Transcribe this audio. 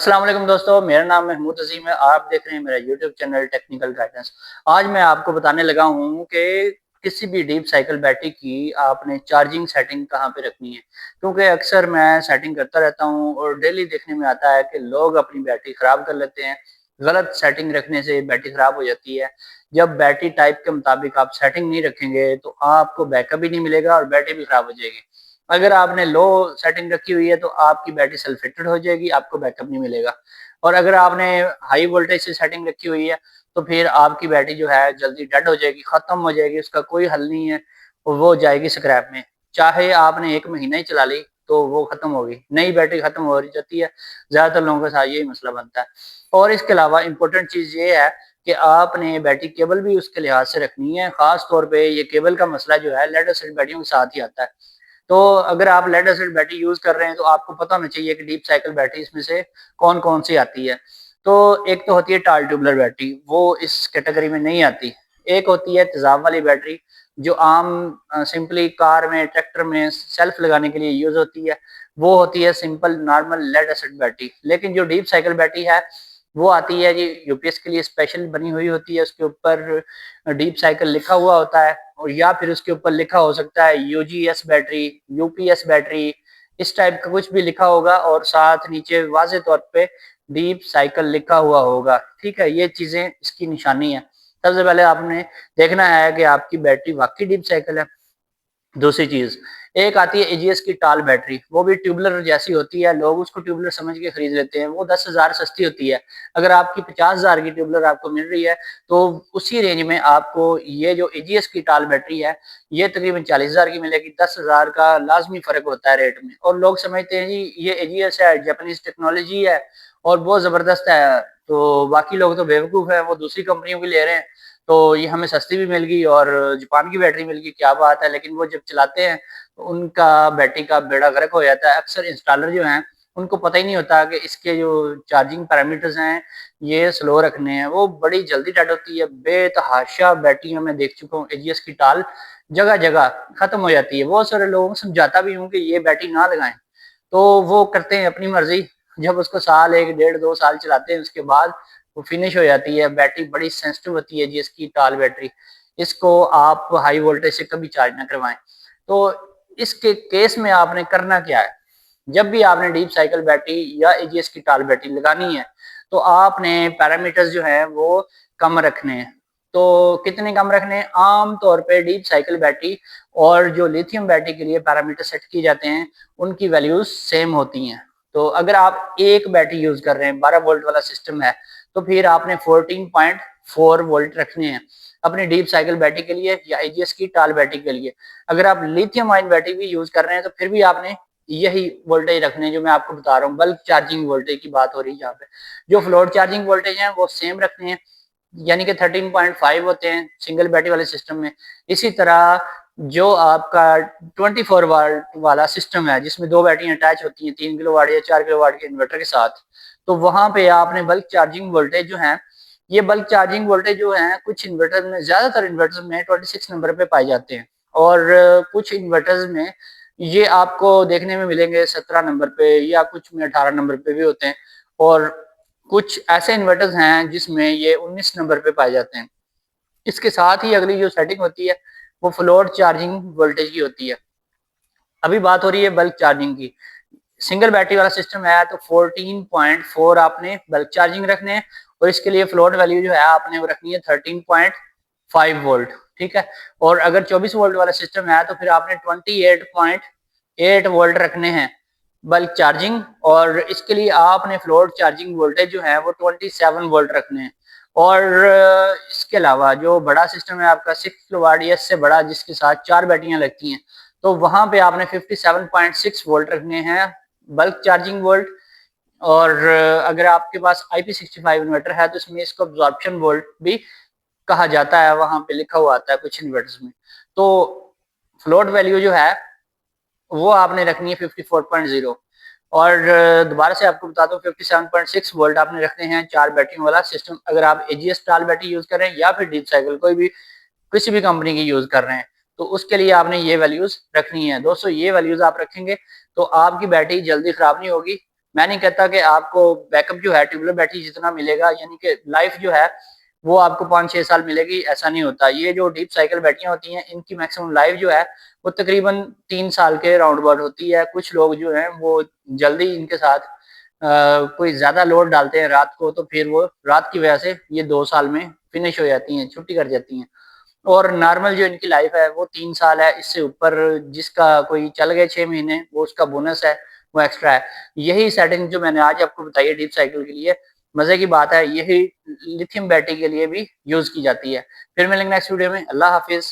अस्सलाम वालेकुम दोस्तों, मेरा नाम महमूद अजीम है। आप देख रहे हैं मेरा यूट्यूब चैनल टेक्निकल गाइडेंस। आज मैं आपको बताने लगा हूँ कि किसी भी डीप साइकिल बैटरी की आपने चार्जिंग सेटिंग कहाँ पे रखनी है, क्योंकि अक्सर मैं सेटिंग करता रहता हूँ और डेली देखने में आता है कि लोग अपनी बैटरी ख़राब कर लेते हैं। गलत सेटिंग रखने से बैटरी ख़राब हो जाती है। जब बैटरी टाइप के मुताबिक आप सेटिंग नहीं रखेंगे तो आपको बैकअप भी नहीं मिलेगा और बैटरी भी ख़राब हो जाएगी। अगर आपने लो सेटिंग रखी हुई है तो आपकी बैटरी सल्फेटेड हो जाएगी, आपको बैकअप नहीं मिलेगा। और अगर आपने हाई वोल्टेज से सेटिंग रखी हुई है तो फिर आपकी बैटरी जो है जल्दी डेड हो जाएगी, खत्म हो जाएगी, उसका कोई हल नहीं है, वो जाएगी स्क्रैप में। चाहे आपने 1 महीना ही चला ली तो वो खत्म होगी, नई बैटरी खत्म हो जाती है। ज्यादातर लोगों के साथ यही मसला बनता है। और इसके अलावा इम्पोर्टेंट चीज ये है कि आपने बैटरी केबल भी उसके लिहाज से रखनी है। खास तौर पे ये केबल का मसला जो है लेड एसिड बैटरियों के साथ ही आता है। तो अगर आप लेड एसिड बैटरी यूज कर रहे हैं तो आपको पता होना चाहिए कि डीप साइकिल बैटरी इसमें से कौन कौन सी आती है। तो एक तो होती है टाल ट्यूबलर बैटरी, वो इस कैटेगरी में नहीं आती। एक होती है तेजाब वाली बैटरी, जो आम सिंपली कार में, ट्रैक्टर में सेल्फ लगाने के लिए यूज होती है। वो होती है simple normal lead acid battery. लेकिन जो डीप साइकिल बैटरी है वो आती है जी यूपीएस के लिए स्पेशल बनी हुई होती है। उसके ऊपर डीप साइकिल लिखा हुआ होता है, और या फिर उसके ऊपर लिखा हो सकता है यूजीएस बैटरी, यूपीएस बैटरी, इस टाइप का कुछ भी लिखा होगा, और साथ नीचे वाज़ेह तौर पे डीप साइकिल लिखा हुआ होगा। ठीक है, ये चीजें इसकी निशानी है। सबसे पहले आपने देखना है कि आपकी बैटरी वाकई डीप साइकिल है। दूसरी चीज, एक आती है एजीएस की टाल बैटरी, वो भी ट्यूबलर जैसी होती है, लोग उसको ट्यूबलर समझ के खरीद लेते हैं। वो 10,000 सस्ती होती है। अगर आपकी 50,000 की ट्यूबलर आपको मिल रही है तो उसी रेंज में आपको ये जो एजीएस की टाल बैटरी है ये तकरीबन 40,000 की मिलेगी। 10,000 का लाजमी फर्क होता है रेट में। और लोग समझते हैं जी ये एजीएस है, जापानीज टेक्नोलॉजी है और बहुत जबरदस्त है, तो बाकी लोग तो बेवकूफ है, वो दूसरी कंपनियों की ले रहे हैं, तो ये हमें सस्ती भी मिल गई और जापान की बैटरी मिल गई, क्या बात है। लेकिन वो जब चलाते हैं तो उनका बैटरी का बेड़ा गर्क हो जाता है। अक्सर इंस्टॉलर जो हैं उनको पता ही नहीं होता कि इसके जो चार्जिंग पैरामीटर्स हैं ये स्लो रखने हैं। वो बड़ी जल्दी डेड होती है। बेतहाशा बैटरियां मैं देख चुका हूँ एजीएस की टाल जगह जगह खत्म हो जाती है। बहुत सारे लोगों को समझाता भी हूँ कि ये बैटरी ना लगाएं, तो वो करते हैं अपनी मर्जी। जब उसको साल, 1 डेढ़ 2 साल चलाते हैं उसके बाद वो फिनिश हो जाती है। बैटरी बड़ी सेंसिटिव होती है जी इसकी टाल बैटरी। इसको आप हाई वोल्टेज से कभी चार्ज ना करवाएं। तो इसके केस में आपने करना क्या है, जब भी आपने डीप साइकिल बैटरी या एजीएस की टाल बैटरी लगानी है तो आपने पैरामीटर्स जो है वो कम रखने हैं। तो कितने कम रखने हैं? आम तौर पे डीप साइकिल बैटरी और जो लिथियम बैटरी के लिए पैरामीटर सेट किए जाते हैं उनकी वैल्यूज सेम होती हैं। तो अगर आप एक बैटरी यूज कर रहे हैं, 12 वोल्ट वाला सिस्टम है, तो फिर आपने 14.4 वोल्ट रखने हैं अपनी डीप साइकिल बैटरी के लिए या एजीएस की टाल बैटरी के लिए। अगर आप लिथियम आयन बैटरी भी यूज कर रहे हैं तो फिर भी आपने यही वोल्टेज रखने हैं जो मैं आपको बता रहा हूँ। बल्क चार्जिंग वोल्टेज की बात हो रही है यहाँ पे। जो फ्लोट चार्जिंग वोल्टेज है वो सेम रखने हैं, यानी कि 13.5 होते हैं सिंगल बैटरी वाले सिस्टम में। इसी तरह जो आपका 24 वाट वाला सिस्टम है जिसमें 2 बैटरियां अटैच होती हैं 3 किलो वाट या 4 किलो वाट के इन्वर्टर के साथ, तो वहां पे आपने बल्क चार्जिंग वोल्टेज जो है, ये बल्क चार्जिंग वोल्टेज जो है कुछ इन्वर्टर में, ज्यादातर इन्वर्टर में 26 नंबर पे पाए जाते हैं, और कुछ इन्वर्टर्स में ये आपको देखने में मिलेंगे 17 नंबर पे, या कुछ में 18 नंबर पे भी होते हैं, और कुछ ऐसे इन्वर्टर्स हैं जिसमें ये 19 नंबर पे पाए जाते हैं। इसके साथ ही अगली जो सेटिंग होती है वो फ्लोट चार्जिंग वोल्टेज की होती है। अभी बात हो रही है बल्क चार्जिंग की। सिंगल बैटरी वाला सिस्टम है तो 14.4 आपने बल्क चार्जिंग रखने हैं, और इसके लिए फ्लोट वैल्यू जो है आपने वो रखनी है 13.5 वोल्ट। ठीक है। और अगर 24 वोल्ट वाला सिस्टम है तो फिर आपने 28.8 वोल्ट रखने हैं बल्क चार्जिंग, और इसके लिए आपने फ्लोट चार्जिंग वोल्टेज जो है वो 27 वोल्ट रखने हैं। और इसके अलावा जो बड़ा सिस्टम है आपका 6 किलो वाट या इससे बड़ा, जिसके साथ 4 बैटरियां लगती हैं, तो वहां पे आपने 57.6 वोल्ट रखने हैं बल्क चार्जिंग वोल्ट। और अगर आपके पास IP65 इन्वर्टर है तो इसमें इसको अब्जॉर्प्शन वोल्ट भी कहा जाता है, वहां पे लिखा हुआ आता है कुछ इन्वर्टर्स में। तो फ्लोट वैल्यू जो है वो आपने रखनी है 54.0। और दोबारा से आपको बता दूं 57.6 वोल्ट आपने रखने हैं 4 बैटरियों वाला सिस्टम, अगर आप एजीएस टाल बैटरी यूज कर रहे हैं या फिर डीप साइकिल कोई भी किसी भी कंपनी की यूज कर रहे हैं, तो उसके लिए आपने ये वैल्यूज रखनी है। दोस्तों ये वैल्यूज आप रखेंगे तो आपकी बैटरी जल्दी खराब नहीं होगी, मैं नहीं कहता कि आपको बैकअप जो है ट्यूबुलर बैटरी जितना मिलेगा, यानी कि लाइफ जो है वो आपको 5-6 साल मिलेगी, ऐसा नहीं होता। ये जो डीप साइकिल बैटरियां होती हैं इनकी मैक्सिमम लाइफ जो है वो तकरीबन 3 साल के राउंड अबाउट होती है। कुछ लोग जो हैं वो जल्दी इनके साथ कोई ज़्यादा लोड डालते हैं रात को, तो फिर वो रात की वजह से ये 2 साल में फिनिश हो जाती हैं, छुट्टी कर जाती हैं। और नॉर्मल जो इनकी लाइफ है वो 3 साल है, इससे ऊपर जिसका कोई चल गए 6 महीने वो उसका बोनस है, वो एक्स्ट्रा है। यही सेटिंग जो मैंने आज आपको बताई है डीप साइकिल के लिए, मज़े की बात है यही लिथियम बैटरी के लिए भी यूज़ की जाती है। फिर मिलेंगे नेक्स्ट वीडियो में। अल्लाह हाफ़िज़।